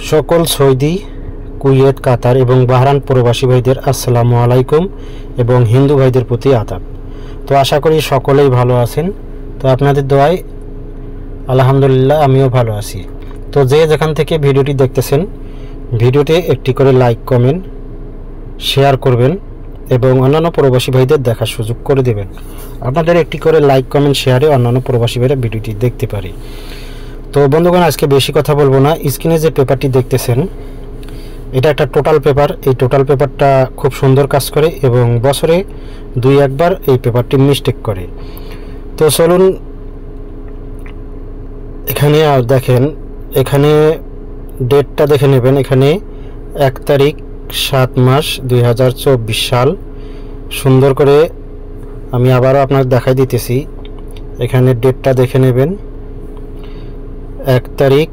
সকল Saudi, Kuwait, কাতার এবং Bahrain প্রবাসী ভাইদের আসসালামু আলাইকুম এবং হিন্দু ভাইদের প্রতি আদাব। তো আশা করি সকলেই ভালো আছেন। তো আপনাদের দোয়ায় আলহামদুলিল্লাহ আমিও ভালো আছি। তো যে যেখান থেকে ভিডিওটি দেখতেছেন, ভিডিওতে একটি করে লাইক, কমেন্ট, শেয়ার করবেন এবং অন্যান্য প্রবাসী ভাইদের দেখার সুযোগ করে দেবেন। আপনাদের একটি করে লাইক, কমেন্ট, শেয়ারে অন্যান্য প্রবাসী ভাইরা ভিডিওটি দেখতে পারে। তো বন্ধুগণ, আজকে বেশি কথা বলবো না। স্ক্রিনে যে পেপারটি দেখতেছেন, এটা একটা টোটাল পেপার। এই টোটাল পেপারটা খুব সুন্দর কাজ করে এবং বছরে 2-1 বার এই পেপারটি মিস্টেক করে। তো চলুন এখানে দেখেন, এখানে ডেটটা দেখে নেবেন। এখানে 1 তারিখ 7 মাস 2024 সাল। সুন্দর করে আমি আবারও আপনার দেখাই দিতেছি। এখানে ডেটটা দেখে নেবেন। 1 তারিখ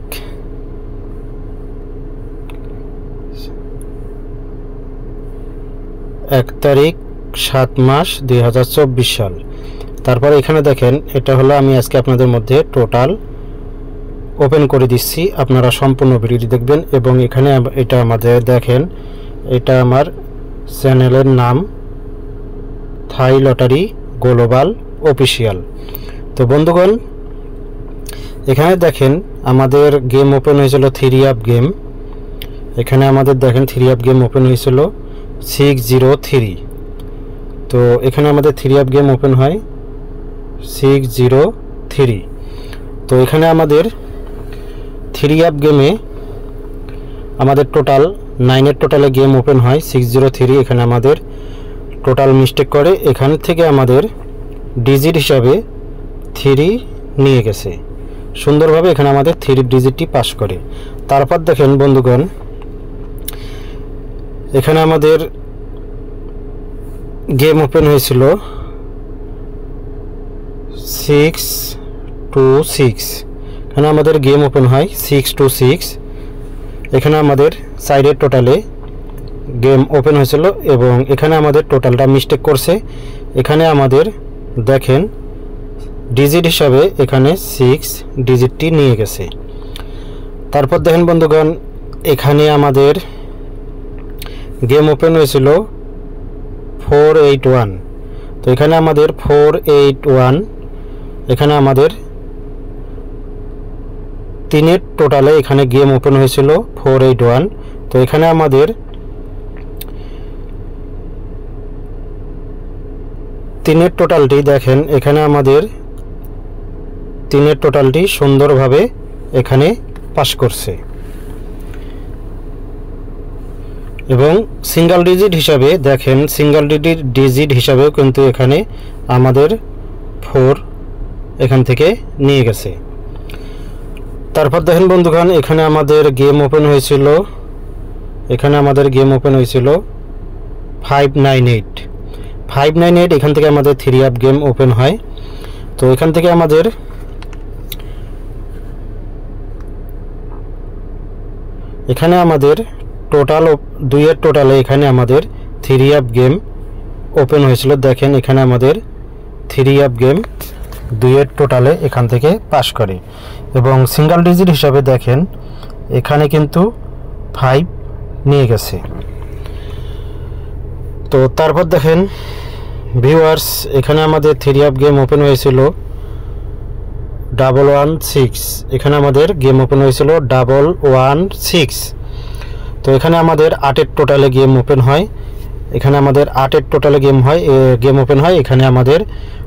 7 মাস 2024 সাল। তারপর এখানে দেখেন, এটা হলো আমি আজকে আপনাদের মধ্যে টোটাল ওপেন করে দিচ্ছি। আপনারা সম্পূর্ণ ভিডিওটি দেখবেন এবং এখানে এটা আমাদের দেখেন, এটা আমার চ্যানেলের নাম থাই লটারি গ্লোবাল অফিসিয়াল। তো বন্ধুগণ, এখানে দেখেন আমাদের গেম ওপেন হয়েছিল 3 আপ গেম। এখানে আমাদের দেখেন 3 আপ গেম ওপেন হয়েছিল 603। তো এখানে আমাদের 3 আপ গেম ওপেন হয় 603। তো এখানে আমাদের 3 আপ গেমে আমাদের টোটাল 9 টোটালে গেম ওপেন হয় 603। এখানে আমাদের টোটাল মিস্টেক করে, এখান থেকে আমাদের ডিজিট হিসাবে 3 নিয়ে গেছে সুন্দরভাবে। এখানে আমাদের 3 ডিজিটটি পাস করে। তারপর দেখেন বন্ধুগণ, এখানে আমাদের গেম ওপেন হয়েছিল 626। এখানে আমাদের গেম ওপেন হয় 626। এখানে আমাদের সাইডের টোটালে গেম ওপেন হয়েছিল এবং এখানে আমাদের টোটালটা মিস্টেক করছে। এখানে আমাদের দেখেন ডিজিট হিসাবে এখানে 6 ডিজিটটি নিয়ে গেছে। তারপর দেখেন বন্ধুগণ, এখানে আমাদের গেম ওপেন হয়েছিল 481। তো এখানে আমাদের 481, এখানে আমাদের 3 টোটালে এখানে গেম ওপেন হয়েছিল 481। তো এখানে আমাদের 3 টোটালটি দেখেন, এখানে আমাদের 3 টোটালটি সুন্দরভাবে এখানে পাস করছে এবং সিঙ্গেল ডিজিট হিসাবে দেখেন, সিঙ্গেল ডিজিট হিসাবেও কিন্তু এখানে আমাদের 4 এখান থেকে নিয়ে গেছে। তারপর দেখেন বন্ধুগণ, এখানে আমাদের গেম ওপেন হয়েছিল, এখানে আমাদের গেম ওপেন হয়েছিল 598। এখান থেকে আমাদের 3 আপ গেম ওপেন হয়। তো এখান থেকে আমাদের এখানে আমাদের টোটাল 2 টোটালে এখানে আমাদের 3 আপ গেম ওপেন হয়েছিল। দেখেন এখানে আমাদের 3 আপ গেম 2 টোটালে এখান থেকে পাস করে এবং সিঙ্গেল ডিজিট হিসাবে দেখেন এখানে কিন্তু 5 নিয়ে গেছে। তো তারপর দেখেন ভিউয়ার্স, এখানে আমাদের 3 আপ গেম ওপেন হয়েছিল 116। এখানে আমাদের গেম ওপেন হয়েছিল 116। তো এখানে আমাদের 8 টোটালে গেম ওপেন হয়। এখানে আমাদের 8 টোটালে গেম ওপেন হয়। এখানে আমাদের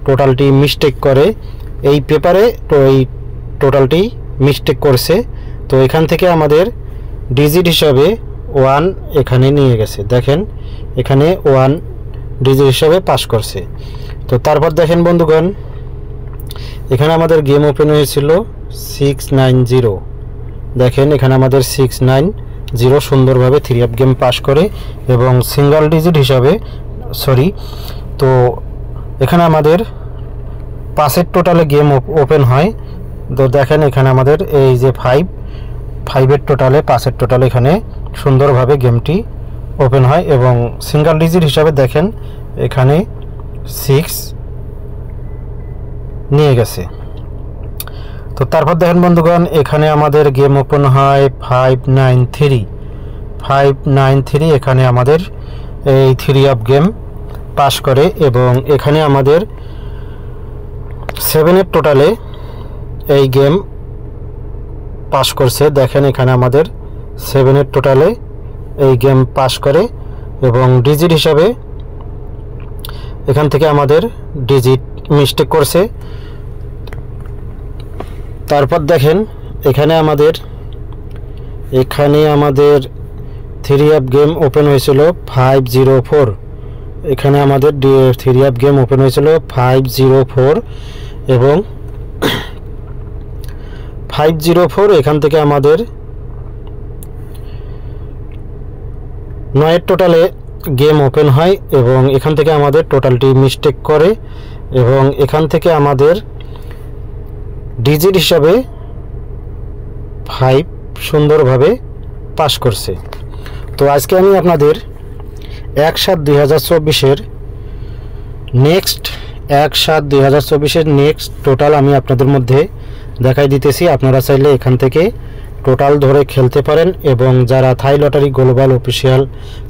টোটালটি মিস্টেক করে এই পেপারে। তো এই টোটালটি মিস্টেক করছে। তো এখান থেকে আমাদের ডিজিট হিসাবে 1 এখানে নিয়ে গেছে। দেখেন এখানে 1 ডিজিট হিসাবে পাস করছে। তো তারপর দেখেন বন্ধুগণ, এখানে আমাদের গেম ওপেন হয়েছিল 690। দেখেন এখানে আমাদের 690 সুন্দরভাবে 3 আপ গেম পাস করে এবং সিঙ্গেল ডিজিট হিসাবে তো এখানে আমাদের 5 টোটালে গেম ওপেন হয়। তো দেখেন এখানে আমাদের এই যে 5 টোটালে 5 টোটালে এখানে সুন্দরভাবে গেমটি ওপেন হয় এবং সিঙ্গেল ডিজিট হিসাবে দেখেন এখানে 6 নিয়ে গেছে। তো তারপর দেখেন বন্ধুগণ, এখানে আমাদের গেম ওপেন হয় 593 এখানে আমাদের এই 3 অফ গেম পাস করে এবং এখানে আমাদের 7 টোটালে এই গেম পাস করছে। দেখেন এখানে আমাদের 7 টোটালে এই গেম পাস করে এবং ডিজিট হিসাবে এখান থেকে আমাদের ডিজিট মিস্টেক করছে। তারপর দেখেন এখানে আমাদের 3 অফ গেম ওপেন হয়েছিল 504। এখানে আমাদের 3 অফ গেম ওপেন হয়েছিল 504 এবং 504 এখান থেকে আমাদের 9 টোটালে গেম ওপেন হয় এবং এখান থেকে আমাদের টোটালটি মিস্টেক করে এবং এখান থেকে আমাদের ডিজিট হিসাবে 5 সুন্দরভাবে পাস করছে। তো আজকে আমি আপনাদের 1/7/2024 নেক্সট টোটাল আমি আপনাদের মধ্যে দেখাই দিতেছি। আপনারা চাইলে এখান থেকে টোটাল ধরে খেলতে পারেন এবং যারা থাই লটারি গ্লোবাল অফিসিয়াল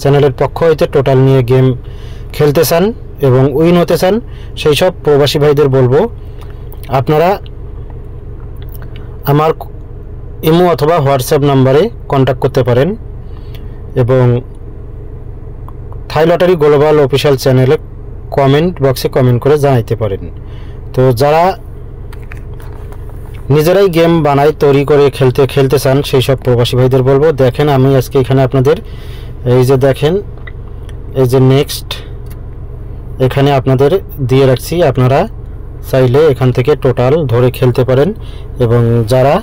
চ্যানেলের পক্ষ হইতে টোটাল নিয়ে গেম খেলতে চান এবং উইন হতে চান, সেই সব প্রবাসী ভাইদের বলবো আপনারা আমার ইমো অথবা হোয়াটসঅ্যাপ নাম্বারে কন্ট্যাক্ট করতে পারেন এবং থাই লটারি গ্লোবাল অফিসিয়াল চ্যানেলে কমেন্ট বক্সে কমেন্ট করে জানাইতে পারেন। তো যারা নিজেরাই গেম বানায় তৈরি করে খেলতে চান, সেই সব প্রবাসী ভাইদের বলবো দেখেন আমি আজকে এখানে আপনাদের এই যে দেখেন এই যে নেক্সট এখানে আপনাদের দিয়ে রাখছি। আপনারা চাইলে এখান থেকে টোটাল ধরে খেলতে পারেন এবং যারা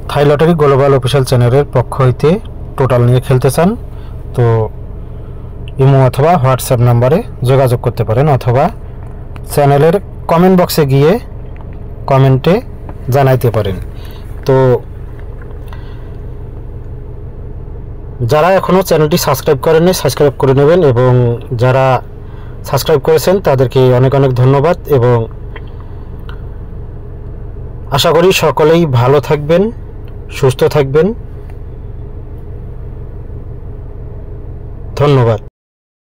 থাই লটারি গ্লোবাল অফিসিয়াল চ্যানেলের পক্ষ হইতে টোটাল নিয়ে খেলতে চান তো ইমো অথবা হোয়াটসঅ্যাপ নাম্বারে যোগাযোগ করতে পারেন অথবা চ্যানেলের কমেন্ট বক্সে গিয়ে কমেন্টে জানাইতে পারেন। তো যারা এখনও চ্যানেলটি সাবস্ক্রাইব করেননি সাবস্ক্রাইব করে নেবেন এবং যারা সাবস্ক্রাইব করেছেন তাদেরকে অনেক অনেক ধন্যবাদ এবং আশা করি সকলেই ভালো থাকবেন, সুস্থ থাকবেন। ধন্যবাদ।